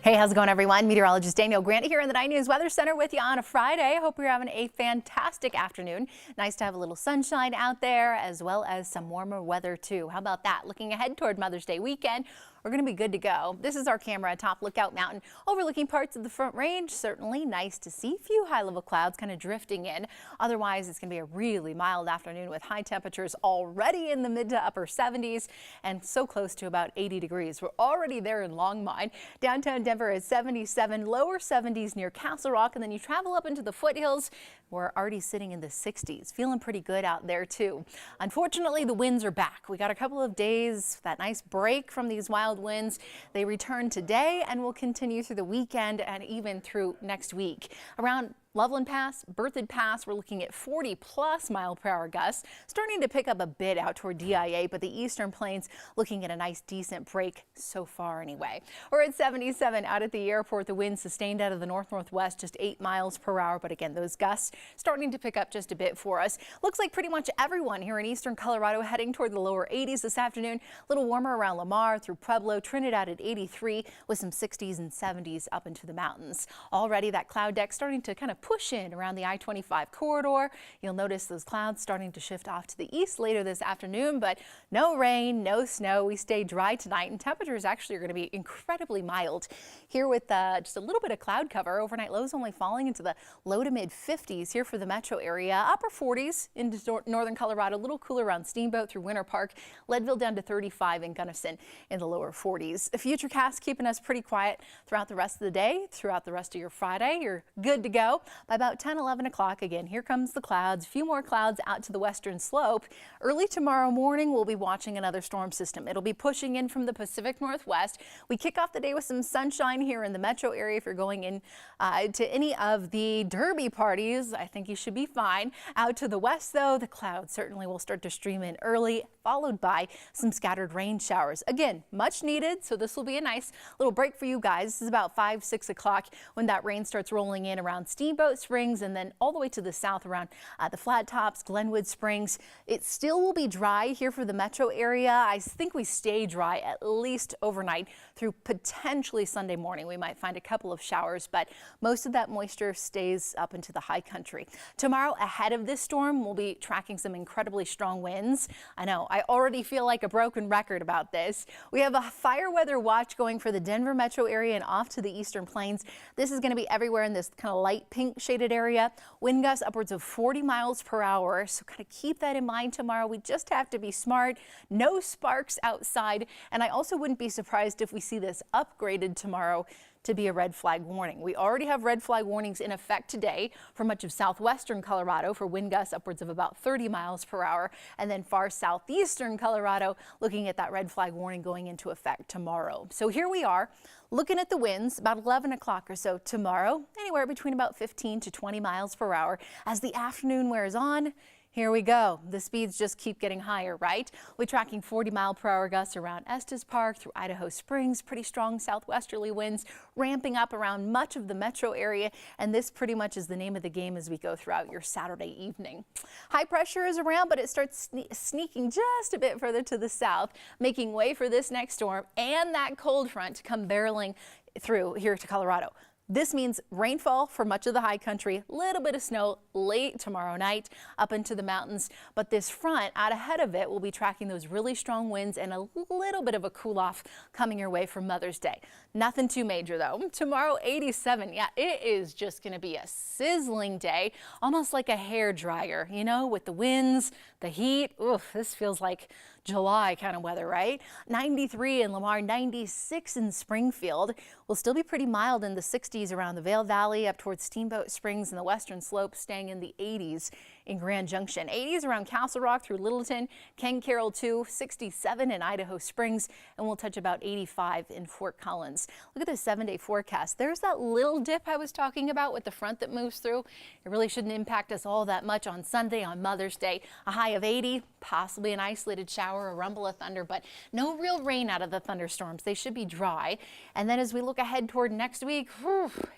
Hey, how's it going, everyone? Meteorologist Danielle Grant here in the 9 News Weather Center with you on a Friday. I hope you're having a fantastic afternoon. Nice to have a little sunshine out there as well as some warmer weather too. How about that? Looking ahead toward Mother's Day weekend, we're going to be good to go. This is our camera atop Lookout Mountain overlooking parts of the Front Range. Certainly nice to see a few high-level clouds kind of drifting in. Otherwise, it's going to be a really mild afternoon with high temperatures already in the mid to upper 70s and so close to about 80 degrees. We're already there in Longmont. Downtown Denver is 77, lower 70s near Castle Rock, and then you travel up into the foothills. We're already sitting in the 60s, feeling pretty good out there too. Unfortunately, the winds are back. We got a couple of days, that nice break from these wild winds. They return today and will continue through the weekend and even through next week. Around Loveland Pass, Berthoud Pass, we're looking at 40+ mile-per-hour gusts, starting to pick up a bit out toward DIA, but the eastern plains looking at a nice decent break so far anyway. We're at 77 out at the airport. The wind sustained out of the north-northwest, just 8 miles per hour, but again, those gusts starting to pick up just a bit for us. Looks like pretty much everyone here in eastern Colorado heading toward the lower 80s this afternoon. A little warmer around Lamar through Pueblo, Trinidad at 83 with some 60s and 70s up into the mountains. Already that cloud deck starting to kind of push in around the I-25 corridor. You'll notice those clouds starting to shift off to the east later this afternoon, but no rain, no snow. We stay dry tonight, and temperatures actually are going to be incredibly mild here with just a little bit of cloud cover. Overnight lows only falling into the low to mid 50s here for the metro area. Upper 40s into northern Colorado, a little cooler around Steamboat through Winter Park. Leadville down to 35 in Gunnison in the lower 40s. The futurecast keeping us pretty quiet throughout the rest of the day, throughout the rest of your Friday. You're good to go. By about 10, 11 o'clock, again, here comes the clouds. A few more clouds out to the western slope. Early tomorrow morning, we'll be watching another storm system. It'll be pushing in from the Pacific Northwest. We kick off the day with some sunshine here in the metro area. If you're going in to any of the derby parties, I think you should be fine. Out to the west, though, the clouds certainly will start to stream in early, followed by some scattered rain showers. Again, much needed, so this will be a nice little break for you guys. This is about 5, 6 o'clock when that rain starts rolling in around Steamboat Springs and then all the way to the south around the Flat Tops, Glenwood Springs. It still will be dry here for the metro area. I think we stay dry at least overnight through potentially Sunday morning. We might find a couple of showers, but most of that moisture stays up into the high country. Tomorrow, ahead of this storm, we'll be tracking some incredibly strong winds. I know, I already feel like a broken record about this. We have a fire weather watch going for the Denver metro area and off to the eastern plains. This is going to be everywhere in this kind of light pink shaded area. Wind gusts upwards of 40 miles per hour. So kind of keep that in mind tomorrow. We just have to be smart. No sparks outside. And I also wouldn't be surprised if we see this upgraded tomorrow to be a red flag warning. We already have red flag warnings in effect today for much of southwestern Colorado for wind gusts upwards of about 30 miles per hour, and then far southeastern Colorado looking at that red flag warning going into effect tomorrow. So here we are looking at the winds about 11 o'clock or so tomorrow, anywhere between about 15 to 20 miles per hour. As the afternoon wears on, here we go. The speeds just keep getting higher, right? We're tracking 40-mile-per-hour gusts around Estes Park through Idaho Springs. Pretty strong southwesterly winds ramping up around much of the metro area. And this pretty much is the name of the game as we go throughout your Saturday evening. High pressure is around, but it starts sneaking just a bit further to the south, making way for this next storm and that cold front to come barreling through here to Colorado. This means rainfall for much of the high country, a little bit of snow late tomorrow night up into the mountains. But this front out ahead of it will be tracking those really strong winds and a little bit of a cool off coming your way for Mother's Day. Nothing too major though. Tomorrow 87. Yeah, it is just going to be a sizzling day, almost like a hair dryer, you know, with the winds, the heat. Oof, this feels like July kind of weather, right? 93 in Lamar, 96 in Springfield. Will still be pretty mild in the 60s around the Vail Valley up towards Steamboat Springs and the western slope, staying in the 80s in Grand Junction. 80s around Castle Rock through Littleton, Ken Carroll 2, 67 in Idaho Springs, and we'll touch about 85 in Fort Collins. Look at the 7-day forecast. There's that little dip I was talking about with the front that moves through. It really shouldn't impact us all that much on Sunday, on Mother's Day. A high of 80, possibly an isolated shower, a rumble of thunder, but no real rain out of the thunderstorms. They should be dry. And then as we look ahead toward next week,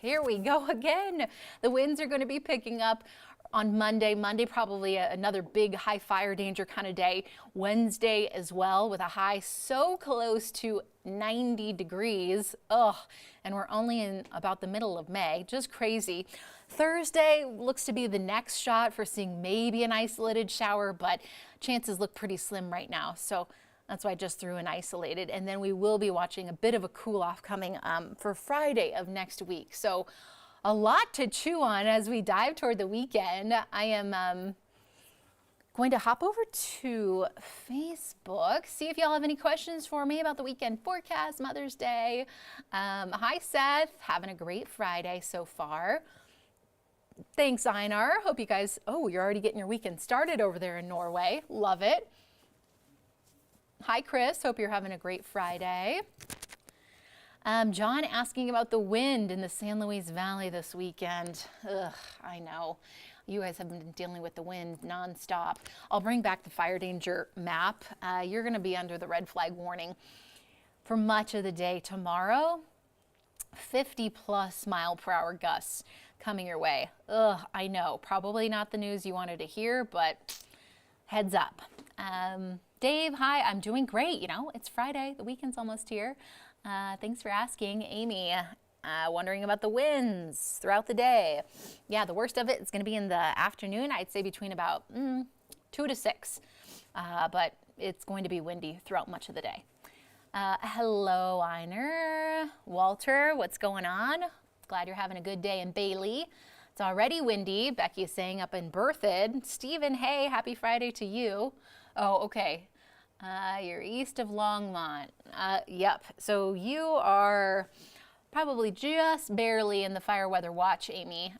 here we go again. The winds are going to be picking up on Monday. Monday probably another big high fire danger kind of day. Wednesday as well with a high so close to 90 degrees. Ugh, and we're only in about the middle of May. Just crazy. Thursday looks to be the next shot for seeing maybe an isolated shower, but chances look pretty slim right now. So that's why I just threw an isolated. And then we will be watching a bit of a cool off coming for Friday of next week. So a lot to chew on as we dive toward the weekend. I am going to hop over to Facebook, see if y'all have any questions for me about the weekend forecast, Mother's Day. Hi, Seth. Having a great Friday so far. Thanks, Einar. Hope you guys, oh, you're already getting your weekend started over there in Norway. Love it. Hi, Chris. Hope you're having a great Friday. John asking about the wind in the San Luis Valley this weekend. Ugh, I know. You guys have been dealing with the wind nonstop. I'll bring back the fire danger map. You're going to be under the red flag warning for much of the day tomorrow. 50+ mile-per-hour gusts coming your way. Ugh, I know. Probably not the news you wanted to hear, but heads up. Dave, hi. I'm doing great. You know, it's Friday. The weekend's almost here. Thanks for asking. Amy, wondering about the winds throughout the day. Yeah, the worst of it is going to be in the afternoon. I'd say between about 2 to 6. But it's going to be windy throughout much of the day. Hello, Einar. Walter, what's going on? Glad you're having a good day in Bailey. It's already windy. Becky is saying up in Berthoud. Stephen, hey, happy Friday to you. Oh, okay. You're east of Longmont. Yep. So you are probably just barely in the fire weather watch, Amy,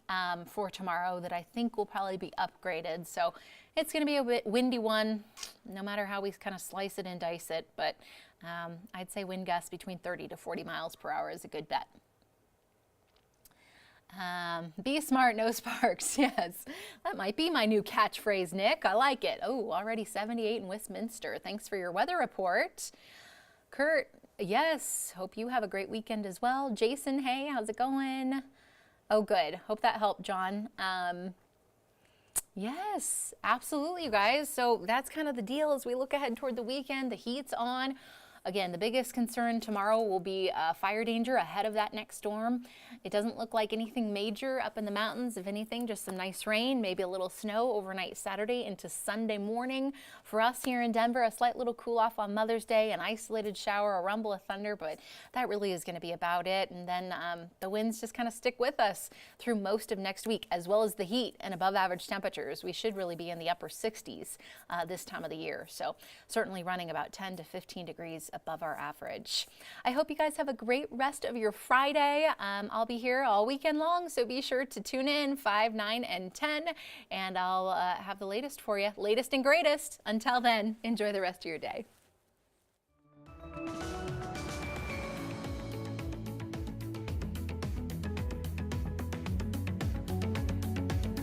for tomorrow that I think will probably be upgraded. So it's going to be a bit windy one, no matter how we kind of slice it and dice it. But I'd say wind gusts between 30 to 40 miles per hour is a good bet. Be smart, no sparks. Yes, that might be my new catchphrase, Nick. I like it. Oh, already 78 in Westminster. Thanks for your weather report. Kurt, yes, hope you have a great weekend as well. Jason, hey, how's it going? Oh, good. Hope that helped, John. Yes, absolutely, you guys. So that's kind of the deal as we look ahead toward the weekend. The heat's on. Again, the biggest concern tomorrow will be fire danger ahead of that next storm. It doesn't look like anything major up in the mountains. If anything, just some nice rain, maybe a little snow overnight Saturday into Sunday morning. For us here in Denver, a slight little cool off on Mother's Day, an isolated shower, a rumble of thunder, but that really is going to be about it. And then the winds just kind of stick with us through most of next week, as well as the heat and above average temperatures. We should really be in the upper 60s this time of the year. So certainly running about 10 to 15 degrees above our average. I hope you guys have a great rest of your Friday. I'll be here all weekend long, so be sure to tune in 5, 9, and 10, and I'll have the latest for you, latest and greatest. Until then, enjoy the rest of your day.